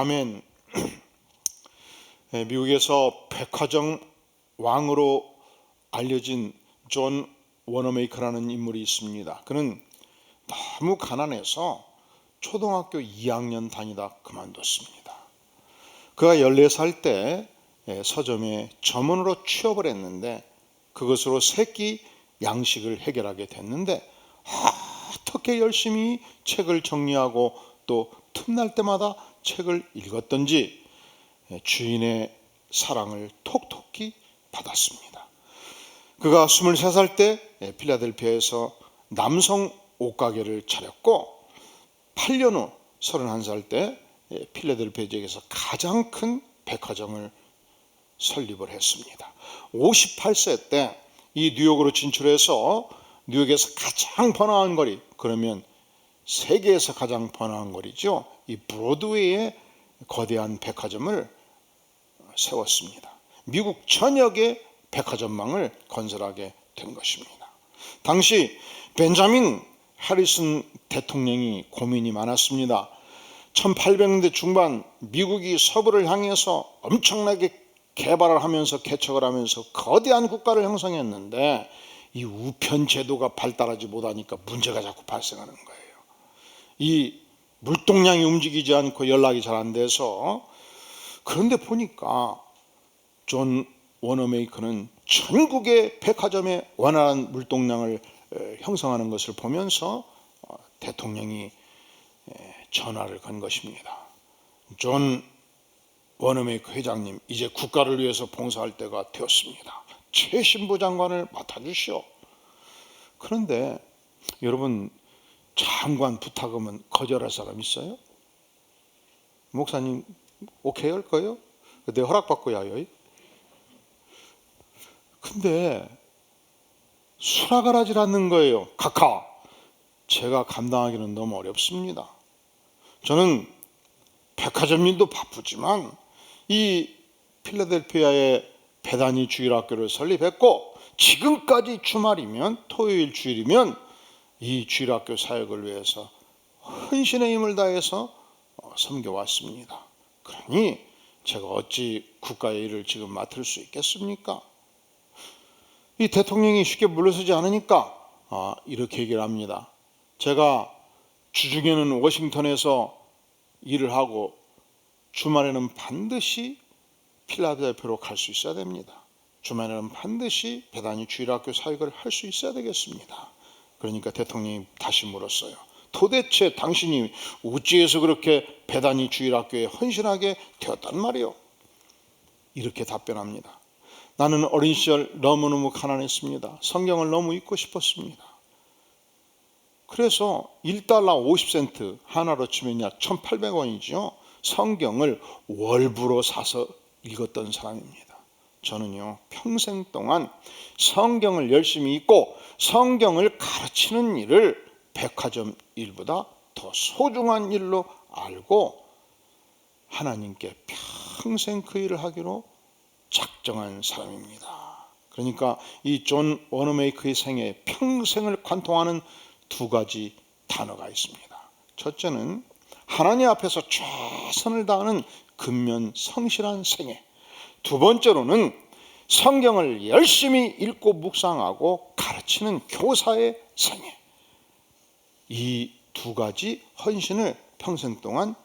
아멘. 미국에서 백화점 왕으로 알려진 존 워너메이커라는 인물이 있습니다. 그는 너무 가난해서 초등학교 2학년 다니다 그만뒀습니다. 그가 14살 때 서점에 점원으로 취업을 했는데 그것으로 새끼 양식을 해결하게 됐는데 어떻게 열심히 책을 정리하고 또 틈날 때마다 책을 읽었던지 주인의 사랑을 톡톡히 받았습니다. 그가 23살 때 필라델피아에서 남성 옷가게를 차렸고 8년 후 31살 때 필라델피아 지역에서 가장 큰 백화점을 설립을 했습니다. 58세 때 이 뉴욕으로 진출해서 뉴욕에서 가장 번화한 거리, 그러면 세계에서 가장 번화한 거리죠. 이 브로드웨이에 거대한 백화점을 세웠습니다. 미국 전역의 백화점망을 건설하게 된 것입니다. 당시 벤자민 해리슨 대통령이 고민이 많았습니다. 1800년대 중반 미국이 서부를 향해서 엄청나게 개발을 하면서 개척을 하면서 거대한 국가를 형성했는데 이 우편 제도가 발달하지 못하니까 문제가 자꾸 발생하는 거예요. 이 물동량이 움직이지 않고 연락이 잘 안 돼서, 그런데 보니까 존 워너메이커는 전국의 백화점에 원활한 물동량을 형성하는 것을 보면서 대통령이 전화를 건 것입니다. 존 워너메이커 회장님, 이제 국가를 위해서 봉사할 때가 되었습니다. 최신부 장관을 맡아주시오. 그런데 여러분, 장관 부탁하면 거절할 사람 있어요? 목사님 오케이 할 거예요? 내 허락받고 야요. 근데 수락을 하질 않는 거예요. 카카, 제가 감당하기는 너무 어렵습니다. 저는 백화점 일도 바쁘지만 이 필라델피아의 베다니 주일학교를 설립했고, 지금까지 주말이면 토요일 주일이면 이 주일학교 사역을 위해서 헌신의 힘을 다해서 섬겨왔습니다. 그러니 제가 어찌 국가의 일을 지금 맡을 수 있겠습니까? 이 대통령이 쉽게 물러서지 않으니까 이렇게 얘기를 합니다. 제가 주중에는 워싱턴에서 일을 하고 주말에는 반드시 필라델피아로 갈 수 있어야 됩니다. 주말에는 반드시 베다니 주일학교 사역을 할 수 있어야 되겠습니다. 그러니까 대통령이 다시 물었어요. 도대체 당신이 어찌해서 그렇게 베다니 주일학교에 헌신하게 되었단 말이오? 이렇게 답변합니다. 나는 어린 시절 너무너무 가난했습니다. 성경을 너무 읽고 싶었습니다. 그래서 1달러 50센트, 하나로 치면 약 1,800원이죠. 성경을 월부로 사서 읽었던 사람입니다. 저는요, 평생 동안 성경을 열심히 읽고 성경을 가르치는 일을 백화점 일보다 더 소중한 일로 알고 하나님께 평생 그 일을 하기로 작정한 사람입니다. 그러니까 이 존 워너메이커의 생애에 평생을 관통하는 두 가지 단어가 있습니다. 첫째는 하나님 앞에서 최선을 다하는 근면 성실한 생애, 두 번째로는 성경을 열심히 읽고 묵상하고 가르치는 교사의 생애, 이 두 가지 헌신을 평생 동안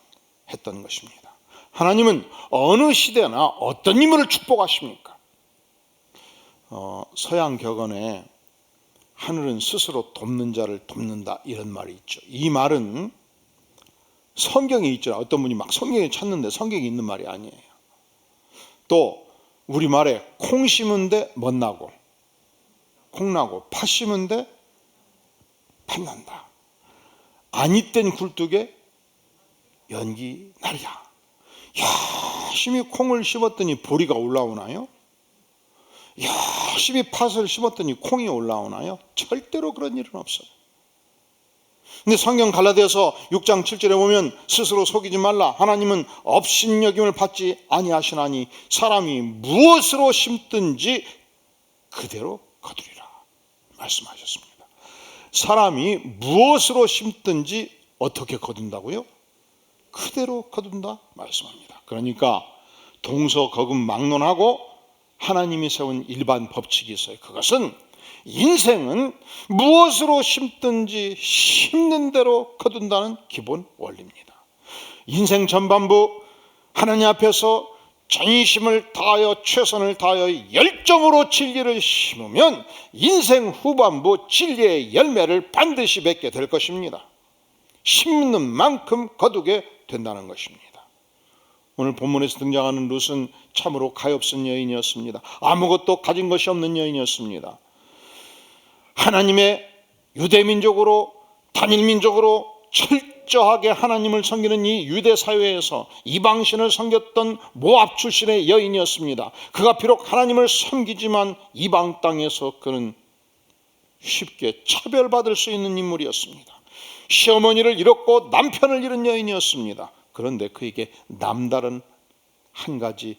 했던 것입니다. 하나님은 어느 시대나 어떤 인물을 축복하십니까? 서양 격언에 하늘은 스스로 돕는 자를 돕는다, 이런 말이 있죠. 이 말은 성경에 있죠. 어떤 분이 막 성경에 찾는데 성경에 있는 말이 아니에요. 또 우리말에 콩 심은데 멋 나고 콩 나고 팥 심은데 팥 난다. 아니 땐 굴뚝에 연기 날이야. 열심히 콩을 심었더니 보리가 올라오나요? 열심히 팥을 심었더니 콩이 올라오나요? 절대로 그런 일은 없어요. 근데 성경 갈라디아서 6장 7절에 보면 스스로 속이지 말라. 하나님은 업신여김을 받지 아니하시나니 사람이 무엇으로 심든지 그대로 거두리라 말씀하셨습니다. 사람이 무엇으로 심든지 어떻게 거둔다고요? 그대로 거둔다 말씀합니다. 그러니까 동서거금막론하고 하나님이 세운 일반 법칙이 있어요. 그것은 인생은 무엇으로 심든지 심는 대로 거둔다는 기본 원리입니다. 인생 전반부 하나님 앞에서 전심을 다하여 최선을 다하여 열정으로 진리를 심으면 인생 후반부 진리의 열매를 반드시 맺게 될 것입니다. 심는 만큼 거두게 된다는 것입니다. 오늘 본문에서 등장하는 룻은 참으로 가엾은 여인이었습니다. 아무것도 가진 것이 없는 여인이었습니다. 하나님의 유대민족으로 단일민족으로 철저하게 하나님을 섬기는 이 유대 사회에서 이방신을 섬겼던 모압 출신의 여인이었습니다. 그가 비록 하나님을 섬기지만 이방 땅에서 그는 쉽게 차별받을 수 있는 인물이었습니다. 시어머니를 잃었고 남편을 잃은 여인이었습니다. 그런데 그에게 남다른 한 가지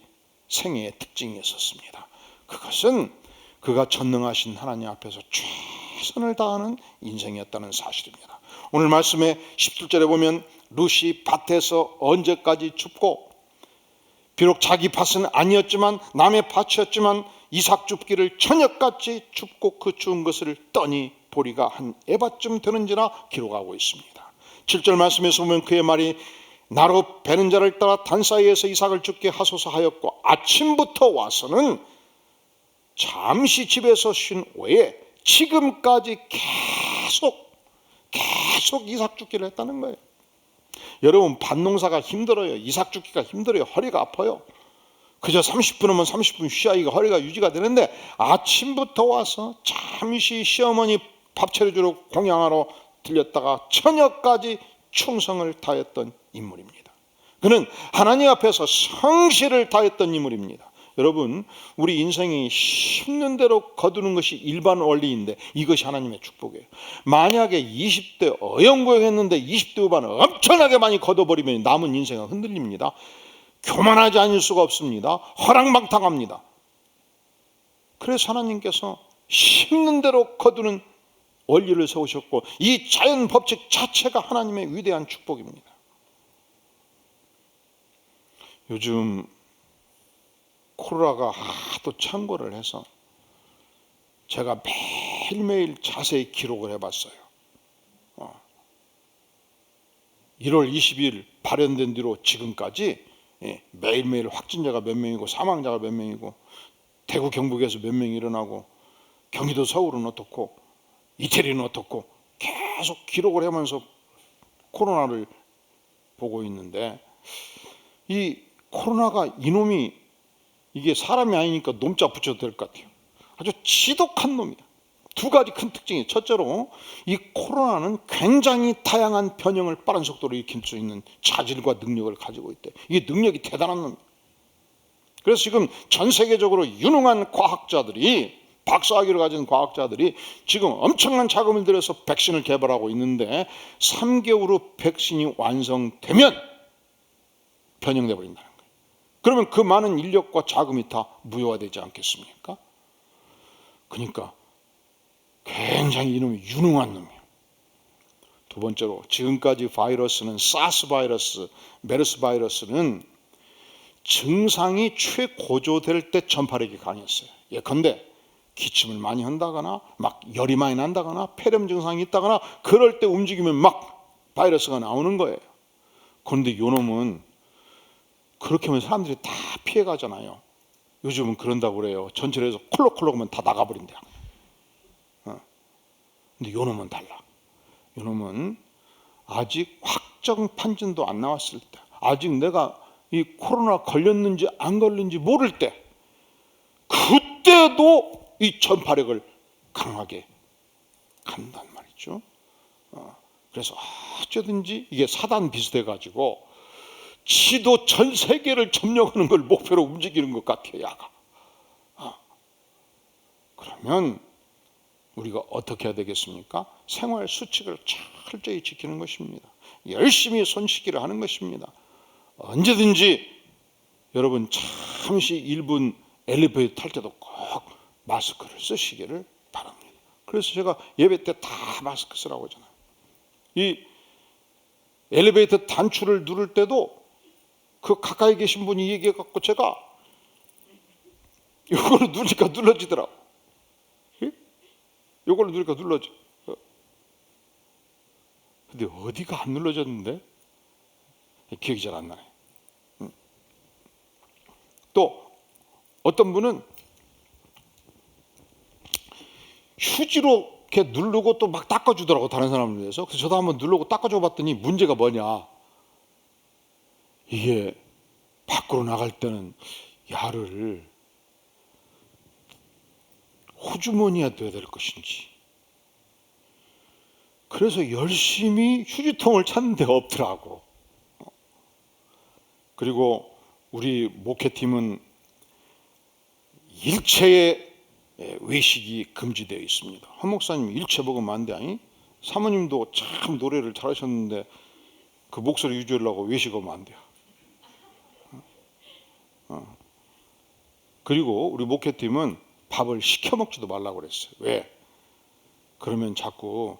생애의 특징이 있었습니다. 그것은 그가 전능하신 하나님 앞에서 최선을 다하는 인생이었다는 사실입니다. 오늘 말씀의 17절에 보면 룻이 밭에서 언제까지 줍고 비록 자기 밭은 아니었지만 남의 밭이었지만 이삭 줍기를 저녁같이 줍고 그 주운 것을 떠니 보리가 한 에바쯤 되는지라 기록하고 있습니다. 7절 말씀에서 보면 그의 말이 나로 베는 자를 따라 단 사이에서 이삭을 줍게 하소서 하였고 아침부터 와서는 잠시 집에서 쉰 후에 지금까지 계속 이삭 줍기를 했다는 거예요. 여러분 밭농사가 힘들어요. 이삭 줍기가 힘들어요. 허리가 아파요. 그저 30분이면 30분 쉬어야 허리가 유지가 되는데 아침부터 와서 잠시 시어머니 밥 차려주러 공양하러 들렸다가 저녁까지 충성을 다했던 인물입니다. 그는 하나님 앞에서 성실을 다했던 인물입니다. 여러분 우리 인생이 심는 대로 거두는 것이 일반 원리인데 이것이 하나님의 축복이에요. 만약에 20대 어영부영했는데 20대 후반에 엄청나게 많이 거둬버리면 남은 인생은 흔들립니다. 교만하지 않을 수가 없습니다. 허랑방탕합니다. 그래서 하나님께서 심는 대로 거두는 원리를 세우셨고 이 자연 법칙 자체가 하나님의 위대한 축복입니다. 요즘 코로나가 하도 창궐을 해서 제가 매일매일 자세히 기록을 해봤어요. 1월 20일 발현된 뒤로 지금까지 매일매일 확진자가 몇 명이고 사망자가 몇 명이고 대구 경북에서 몇 명이 일어나고 경기도 서울은 어떻고 이태리는 어떻고 계속 기록을 하면서 코로나를 보고 있는데 이 코로나가 이놈이 이게 사람이 아니니까 놈자 붙여도 될 것 같아요. 아주 지독한 놈이야. 두 가지 큰 특징이 첫째로 이 코로나는 굉장히 다양한 변형을 빠른 속도로 일으킬 수 있는 자질과 능력을 가지고 있대. 이게 능력이 대단한 놈이야. 그래서 지금 전 세계적으로 유능한 과학자들이 박사학위를 가진 과학자들이 지금 엄청난 자금을 들여서 백신을 개발하고 있는데 3개월 후 백신이 완성되면 변형돼 버린다는 거예요. 그러면 그 많은 인력과 자금이 다 무효화되지 않겠습니까? 그러니까 굉장히 이놈이 유능한 놈이에요. 두 번째로 지금까지 바이러스는 사스 바이러스, 메르스 바이러스는 증상이 최고조될 때 전파력이 강했어요. 예컨대 기침을 많이 한다거나 막 열이 많이 난다거나 폐렴 증상이 있다거나 그럴 때 움직이면 막 바이러스가 나오는 거예요. 그런데 요놈은 그렇게 하면 사람들이 다 피해가잖아요. 요즘은 그런다고 그래요. 전철에서 콜록콜록 하면 다 나가버린대요. 근데 요놈은 달라. 요놈은 아직 확정 판정도 안 나왔을 때, 아직 내가 이 코로나 걸렸는지 안 걸렸는지 모를 때, 그때도 이 전파력을 강하게 간단 말이죠. 그래서 어쩌든지 이게 사단 비슷해가지고 지도 전 세계를 점령하는 걸 목표로 움직이는 것 같아요. 야가. 그러면 우리가 어떻게 해야 되겠습니까? 생활 수칙을 철저히 지키는 것입니다. 열심히 손 씻기를 하는 것입니다. 언제든지 여러분 잠시 1분 엘리베이터 탈 때도 꼭 마스크를 쓰시기를 바랍니다. 그래서 제가 예배 때 다 마스크 쓰라고 하잖아요. 이 엘리베이터 단추를 누를 때도 그 가까이 계신 분이 얘기해갖고 제가 이걸로 누르니까 눌러지더라고. 이걸로 누르니까 눌러져. 근데 어디가 안 눌러졌는데? 기억이 잘 안 나요. 또 어떤 분은 휴지로 이렇게 누르고 또 막 닦아주더라고, 다른 사람을 위해서. 그래서 저도 한번 누르고 닦아줘 봤더니 문제가 뭐냐, 이게 밖으로 나갈 때는 야를 호주머니에 둬야 될 것인지, 그래서 열심히 휴지통을 찾는데 없더라고. 그리고 우리 목회팀은 일체의 외식이 금지되어 있습니다. 한 목사님 일체 먹으면 안 돼. 아니? 사모님도 참 노래를 잘하셨는데 그 목소리 유지하려고 외식하면 안 돼요. 그리고 우리 목회팀은 밥을 시켜 먹지도 말라고 그랬어요. 왜? 그러면 자꾸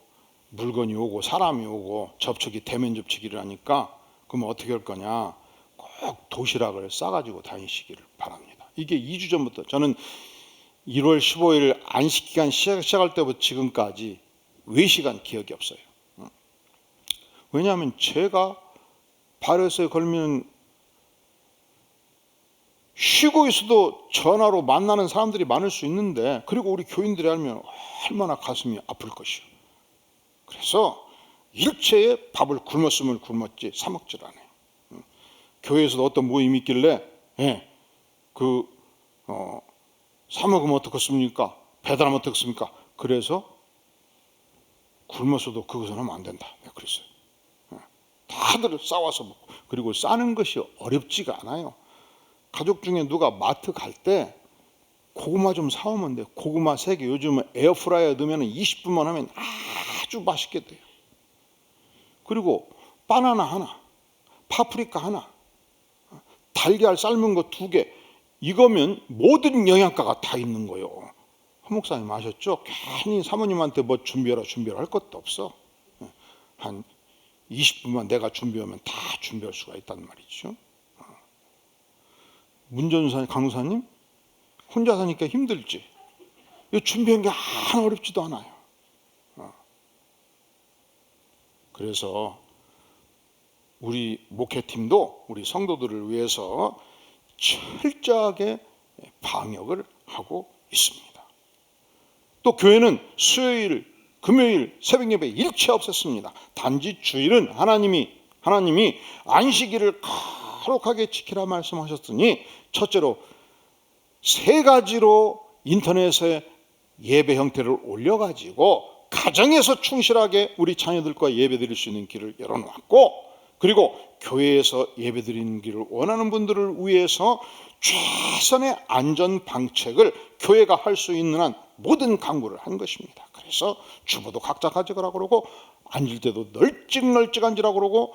물건이 오고 사람이 오고 접촉이 대면 접촉이 하니까, 그러면 어떻게 할 거냐, 꼭 도시락을 싸가지고 다니시기를 바랍니다. 이게 2주 전부터, 저는 1월 15일 안식기간 시작할 때부터 지금까지 외식한 기억이 없어요. 왜냐하면 제가 바이러스에 걸리면 쉬고 있어도 전화로 만나는 사람들이 많을 수 있는데, 그리고 우리 교인들이 알면 얼마나 가슴이 아플 것이요. 그래서 일체의 밥을 굶었으면 굶었지 사 먹질 않아요. 교회에서도 어떤 모임이 있길래 사 먹으면 어떻겠습니까? 배달하면 어떻겠습니까? 그래서 굶었어도 그것은 하면 안 된다, 내가 그랬어요. 다들 싸와서 먹고, 그리고 싸는 것이 어렵지가 않아요. 가족 중에 누가 마트 갈 때 고구마 좀 사오면 돼. 고구마 3개, 요즘은 에어프라이어에 넣으면 20분만 하면 아주 맛있게 돼요. 그리고 바나나 하나, 파프리카 하나, 달걀 삶은 거 2개, 이거면 모든 영양가가 다 있는 거예요. 한 목사님 아셨죠? 괜히 사모님한테 뭐 준비하라 할 것도 없어. 한 20분만 내가 준비하면 다 준비할 수가 있단 말이죠. 문전사님, 강사님 혼자 사니까 힘들지? 이 준비한 게 하나 어렵지도 않아요. 그래서 우리 목회팀도 우리 성도들을 위해서 철저하게 방역을 하고 있습니다. 또 교회는 수요일, 금요일 새벽 예배 일체 없앴습니다. 단지 주일은 하나님이 안식일을 거룩하게 지키라 말씀하셨으니, 첫째로 3가지로 인터넷에 예배 형태를 올려가지고 가정에서 충실하게 우리 자녀들과 예배 드릴 수 있는 길을 열어놓았고, 그리고 교회에서 예배 드리는 길을 원하는 분들을 위해서 최선의 안전 방책을 교회가 할 수 있는 한 모든 강구를 한 것입니다. 그래서 주보도 각자 가져가라고 그러고, 앉을 때도 널찍 앉으라고 그러고,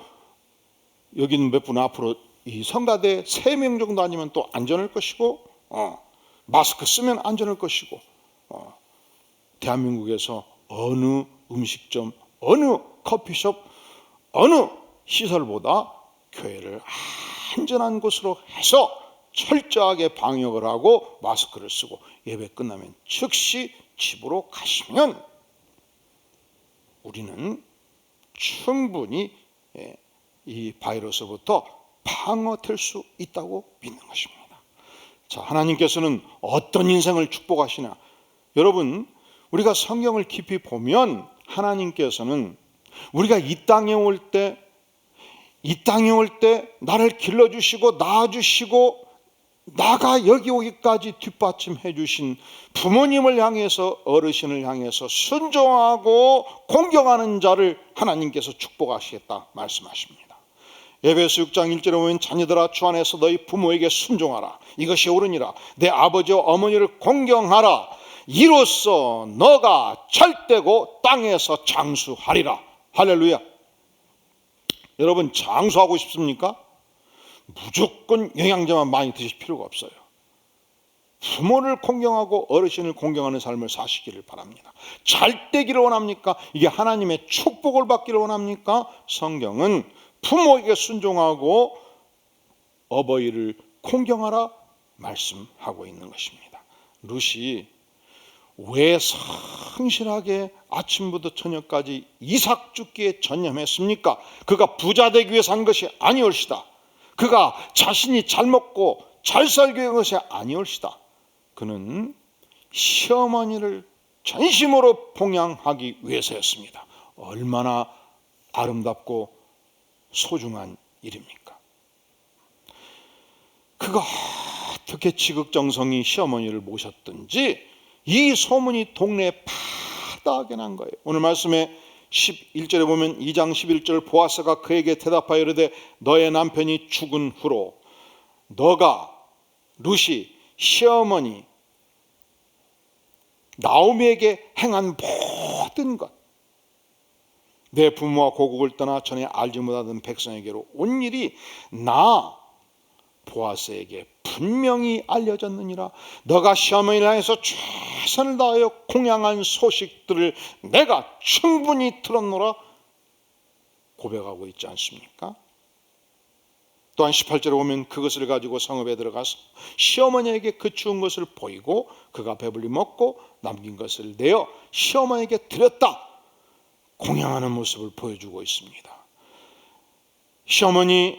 여기는 몇 분 앞으로 이 성가대 3명 정도 아니면 또 안전할 것이고, 마스크 쓰면 안전할 것이고, 대한민국에서 어느 음식점, 어느 커피숍, 어느 시설보다 교회를 안전한 곳으로 해서 철저하게 방역을 하고 마스크를 쓰고 예배 끝나면 즉시 집으로 가시면 우리는 충분히 이 바이러스부터 방어될 수 있다고 믿는 것입니다. 자, 하나님께서는 어떤 인생을 축복하시냐? 여러분, 우리가 성경을 깊이 보면 하나님께서는 우리가 이 땅에 올 때 나를 길러주시고 낳아주시고 나가 여기 오기까지 뒷받침해 주신 부모님을 향해서, 어르신을 향해서 순종하고 공경하는 자를 하나님께서 축복하시겠다 말씀하십니다. 에베소 6장 1절에 보면 자녀들아 주 안에서 너희 부모에게 순종하라. 이것이 옳으니라. 내 아버지와 어머니를 공경하라. 이로써 너가 잘되고 땅에서 장수하리라. 할렐루야. 여러분, 장수하고 싶습니까? 무조건 영양제만 많이 드실 필요가 없어요. 부모를 공경하고 어르신을 공경하는 삶을 사시기를 바랍니다. 잘 되기를 원합니까? 이게 하나님의 축복을 받기를 원합니까? 성경은 부모에게 순종하고 어버이를 공경하라 말씀하고 있는 것입니다. 룻이 왜 성실하게 아침부터 저녁까지 이삭 죽기에 전념했습니까? 그가 부자 되기 위해서 한 것이 아니올시다. 그가 자신이 잘 먹고 잘 살기 위한 것이 아니올시다. 그는 시어머니를 전심으로 봉양하기 위해서였습니다. 얼마나 아름답고 소중한 일입니까? 그가 어떻게 지극정성이 시어머니를 모셨든지 이 소문이 동네에 파다하게 난 거예요. 오늘 말씀에 11절에 보면 2장 11절 보아스가 그에게 대답하여 이르되 너의 남편이 죽은 후로 너가 룻이 시어머니 나오미에게 행한 모든 것, 내 부모와 고국을 떠나 전에 알지 못하던 백성에게로 온 일이 나 보아스에게 분명히 알려졌느니라. 너가 시어머니를 향해서 최선을 다하여 공양한 소식들을 내가 충분히 들었노라 고백하고 있지 않습니까? 또한 18절에 보면 그것을 가지고 성읍에 들어가서 시어머니에게 그 추운 것을 보이고 그가 배불리 먹고 남긴 것을 내어 시어머니에게 드렸다 공양하는 모습을 보여주고 있습니다. 시어머니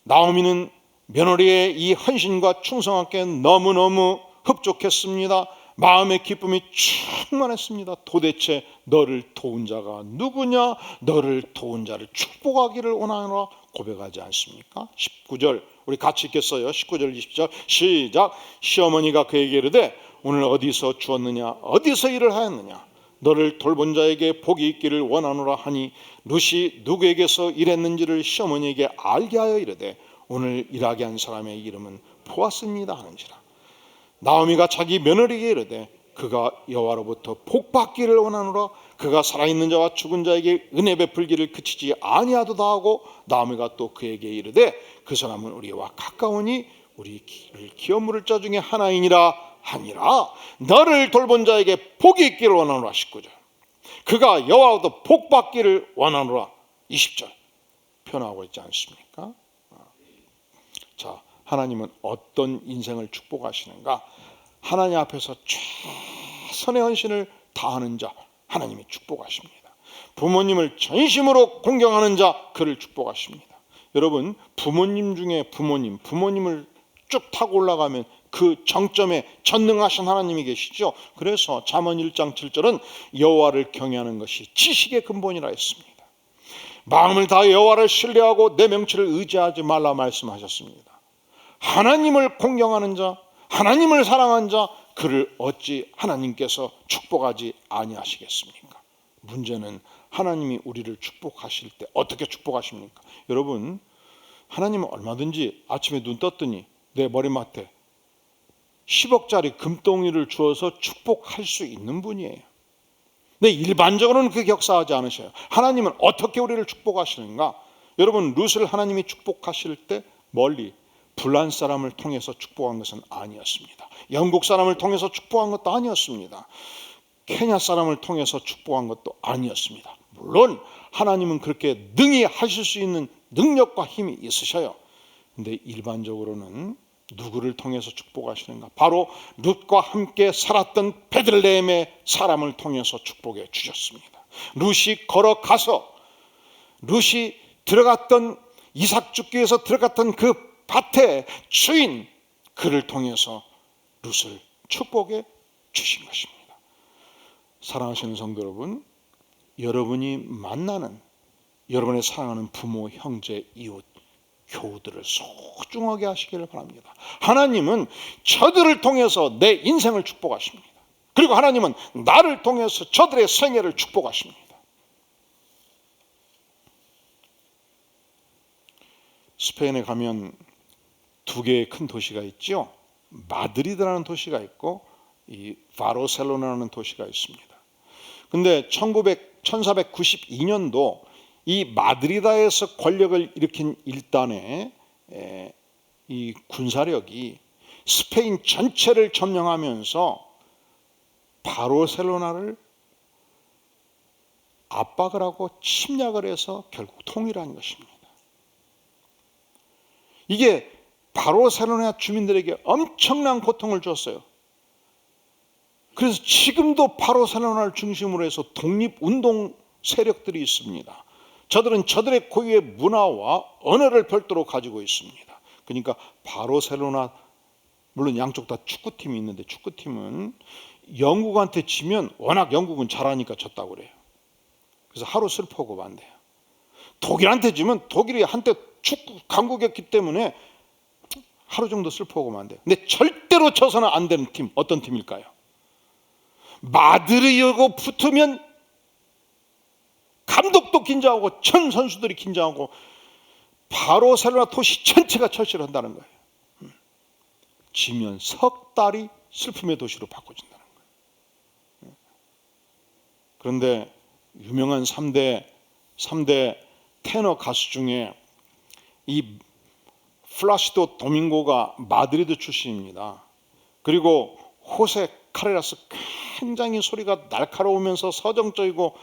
나오미는 며느리의 이 헌신과 충성함께 너무너무 흡족했습니다. 마음의 기쁨이 충만했습니다. 도대체 너를 도운 자가 누구냐? 너를 도운 자를 축복하기를 원하노라 고백하지 않습니까? 19절 우리 같이 읽겠어요. 19절 20절 시작. 시어머니가 그에게 이르되 오늘 어디서 주었느냐? 어디서 일을 하였느냐? 너를 돌본 자에게 복이 있기를 원하노라 하니 룻이 누구에게서 일했는지를 시어머니에게 알게 하여 이르되 오늘 일하게 한 사람의 이름은 보아스입니다 하는지라. 나오미가 자기 며느리에게 이르되 그가 여호와로부터 복받기를 원하노라. 그가 살아있는 자와 죽은 자에게 은혜 베풀기를 그치지 아니하도다 하고 나오미가 또 그에게 이르되 그 사람은 우리와 가까우니 우리 기업 물을 자 중에 하나이니라 하니라. 너를 돌본 자에게 복이 있기를 원하노라. 19절 그가 여호와로부터 복받기를 원하노라. 20절 표현하고 있지 않습니까? 자, 하나님은 어떤 인생을 축복하시는가? 하나님 앞에서 최선의 헌신을 다하는 자 하나님이 축복하십니다. 부모님을 전심으로 공경하는 자 그를 축복하십니다. 여러분 부모님 중에 부모님을 쭉 타고 올라가면 그 정점에 전능하신 하나님이 계시죠. 그래서 잠언 1장 7절은 여호와를 경외하는 것이 지식의 근본이라 했습니다. 마음을 다해 여호와를 신뢰하고 내 명치를 의지하지 말라 말씀하셨습니다. 하나님을 공경하는 자, 하나님을 사랑하는 자 그를 어찌 하나님께서 축복하지 아니하시겠습니까? 문제는 하나님이 우리를 축복하실 때 어떻게 축복하십니까? 여러분 하나님은 얼마든지 아침에 눈 떴더니 내 머리맡에 10억짜리 금덩이를 주어서 축복할 수 있는 분이에요. 근데 일반적으로는 그렇게 역사하지 않으셔요. 하나님은 어떻게 우리를 축복하시는가? 여러분 룻을 하나님이 축복하실 때 멀리 불란 사람을 통해서 축복한 것은 아니었습니다. 영국 사람을 통해서 축복한 것도 아니었습니다. 케냐 사람을 통해서 축복한 것도 아니었습니다. 물론 하나님은 그렇게 능히 하실 수 있는 능력과 힘이 있으셔요. 근데 일반적으로는 누구를 통해서 축복하시는가? 바로 룻과 함께 살았던 베들레헴의 사람을 통해서 축복해 주셨습니다. 룻이 걸어가서 룻이 들어갔던 이삭 죽기 위해서 들어갔던 그 밭의 주인 그를 통해서 룻을 축복해 주신 것입니다. 사랑하시는 성도 여러분, 여러분이 만나는 여러분의 사랑하는 부모, 형제, 이웃, 교우들을 소중하게 하시기를 바랍니다. 하나님은 저들을 통해서 내 인생을 축복하십니다. 그리고 하나님은 나를 통해서 저들의 생애를 축복하십니다. 스페인에 가면 두 개의 큰 도시가 있죠. 마드리드라는 도시가 있고 이 바르셀로나라는 도시가 있습니다. 근데 1492년도 이 마드리드에서 권력을 일으킨 일단의 이 군사력이 스페인 전체를 점령하면서 바르셀로나를 압박을 하고 침략을 해서 결국 통일한 것입니다. 이게 바르셀로나 주민들에게 엄청난 고통을 줬어요. 그래서 지금도 바르셀로나를 중심으로 해서 독립운동 세력들이 있습니다. 저들의 고유의 문화와 언어를 별도로 가지고 있습니다. 그러니까 바르셀로나, 물론 양쪽 다 축구팀이 있는데 축구팀은 영국한테 지면 워낙 영국은 잘하니까 졌다고 그래요. 그래서 하루 슬퍼하고 만대요. 독일한테 지면 독일이 한때 축구 강국이었기 때문에 하루 정도 슬퍼하고 만대요. 근데 절대로 져서는 안 되는 팀, 어떤 팀일까요? 마드리드하고 붙으면 감독도 긴장하고 전 선수들이 긴장하고 바르셀로나 도시 전체가 철시를 한다는 거예요. 지면 석 달이 슬픔의 도시로 바꿔진다는 거예요. 그런데 유명한 3대 테너 가수 중에 이 플라시도 도밍고가 마드리드 출신입니다. 그리고 호세 카레라스, 굉장히 소리가 날카로우면서 서정적이고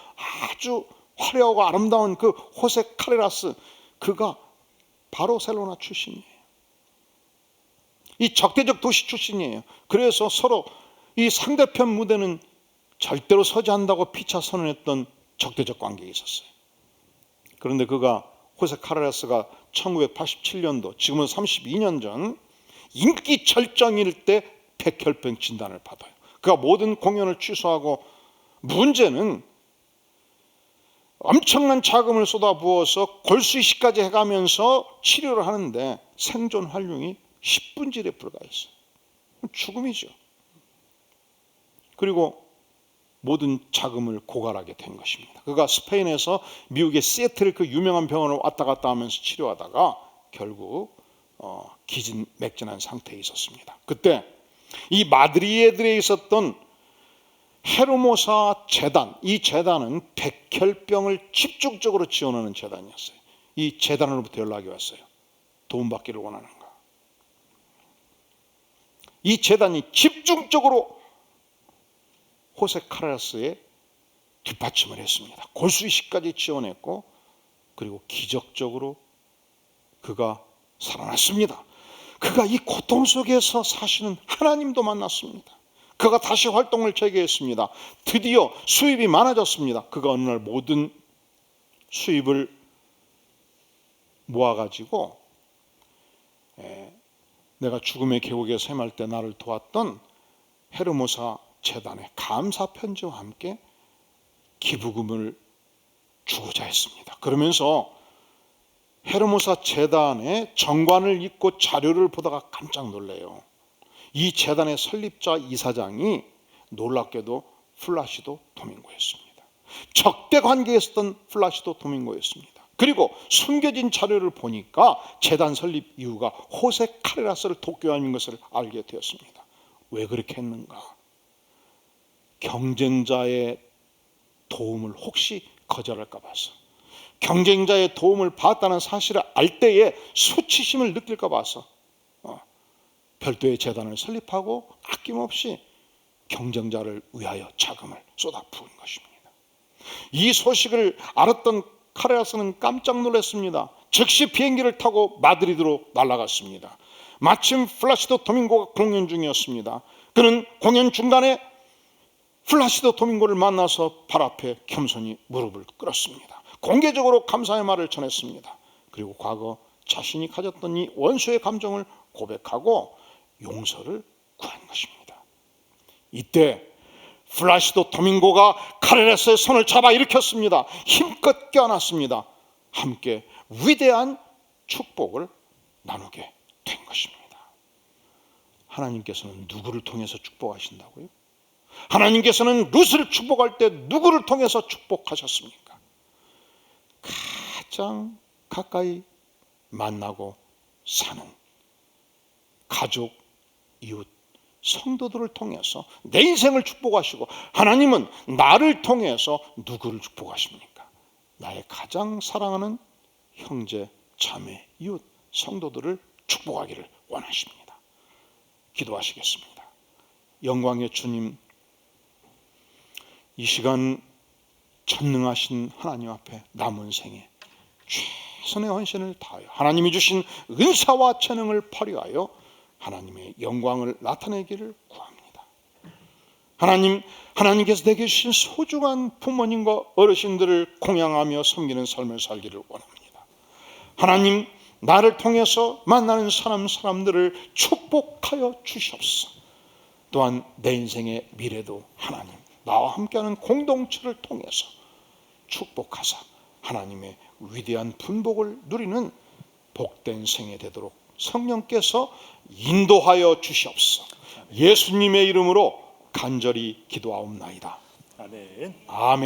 아주 화려하고 아름다운 그 호세 카레라스, 그가 바르셀로나 출신이에요. 이 적대적 도시 출신이에요. 그래서 서로 이 상대편 무대는 절대로 서지 않는다고 피차 선언했던 적대적 관계에 있었어요. 그런데 그가, 호세 카레라스가 1987년도, 지금은 32년 전 인기 절정일 때 백혈병 진단을 받아요. 그가 모든 공연을 취소하고, 문제는 엄청난 자금을 쏟아부어서 골수 이식까지 해가면서 치료를 하는데 생존 활용이 10분질에 불과했어요. 죽음이죠. 그리고 모든 자금을 고갈하게 된 것입니다. 그가 스페인에서 미국의 시애틀 그 유명한 병원을 왔다 갔다 하면서 치료하다가 결국 기진맥진한 상태에 있었습니다. 그때 이 마드리드에 있었던 헤르모사 재단, 이 재단은 백혈병을 집중적으로 지원하는 재단이었어요. 이 재단으로부터 연락이 왔어요. 도움받기를 원하는가. 이 재단이 집중적으로 호세 카레라스에 뒷받침을 했습니다. 골수이식까지 지원했고, 그리고 기적적으로 그가 살아났습니다. 그가 이 고통 속에서 사시는 하나님도 만났습니다. 그가 다시 활동을 재개했습니다. 드디어 수입이 많아졌습니다. 그가 어느 날 모든 수입을 모아가지고 내가 죽음의 계곡에서 헤맬 때 나를 도왔던 헤르모사 재단에 감사 편지와 함께 기부금을 주고자 했습니다. 그러면서 헤르모사 재단의 정관을 읽고 자료를 보다가 깜짝 놀래요. 이 재단의 설립자 이사장이 놀랍게도 플라시도 도밍고였습니다. 적대 관계에 있었던 플라시도 도밍고였습니다. 그리고 숨겨진 자료를 보니까 재단 설립 이유가 호세 카레라스를 독교함인 것을 알게 되었습니다. 왜 그렇게 했는가? 경쟁자의 도움을 혹시 거절할까 봐서, 경쟁자의 도움을 받았다는 사실을 알 때에 수치심을 느낄까 봐서 별도의 재단을 설립하고 아낌없이 경쟁자를 위하여 자금을 쏟아부은 것입니다. 이 소식을 알았던 카레라스는 깜짝 놀랐습니다. 즉시 비행기를 타고 마드리드로 날아갔습니다. 마침 플라시도 도밍고가 공연 중이었습니다. 그는 공연 중간에 플라시도 도밍고를 만나서 발 앞에 겸손히 무릎을 꿇었습니다. 공개적으로 감사의 말을 전했습니다. 그리고 과거 자신이 가졌던 이 원수의 감정을 고백하고 용서를 구한 것입니다. 이때 플라시도 도밍고가 카레라스의 손을 잡아 일으켰습니다. 힘껏 껴안았습니다. 함께 위대한 축복을 나누게 된 것입니다. 하나님께서는 누구를 통해서 축복하신다고요? 하나님께서는 룻을 축복할 때 누구를 통해서 축복하셨습니까? 가장 가까이 만나고 사는 가족, 이웃, 성도들을 통해서 내 인생을 축복하시고, 하나님은 나를 통해서 누구를 축복하십니까? 나의 가장 사랑하는 형제, 자매, 이웃, 성도들을 축복하기를 원하십니다. 기도하시겠습니다. 영광의 주님, 이 시간 전능하신 하나님 앞에 남은 생에 최선의 헌신을 다하여 하나님이 주신 은사와 재능을 발휘하여 하나님의 영광을 나타내기를 구합니다. 하나님께서 내게 주신 소중한 부모님과 어르신들을供養하며 섬기는 삶을 살기를 원합니다. 하나님, 나를 통해서 만나는 사람들을 축복하여 주시옵소서. 또한 내 인생의 미래도 하나님, 나와 함께하는 공동체를 통해서 축복하사 하나님의 위대한 분복을 누리는 복된 생애 되도록 성령께서 인도하여 주시옵소서. 예수님의 이름으로 간절히 기도하옵나이다. 아멘. 아멘.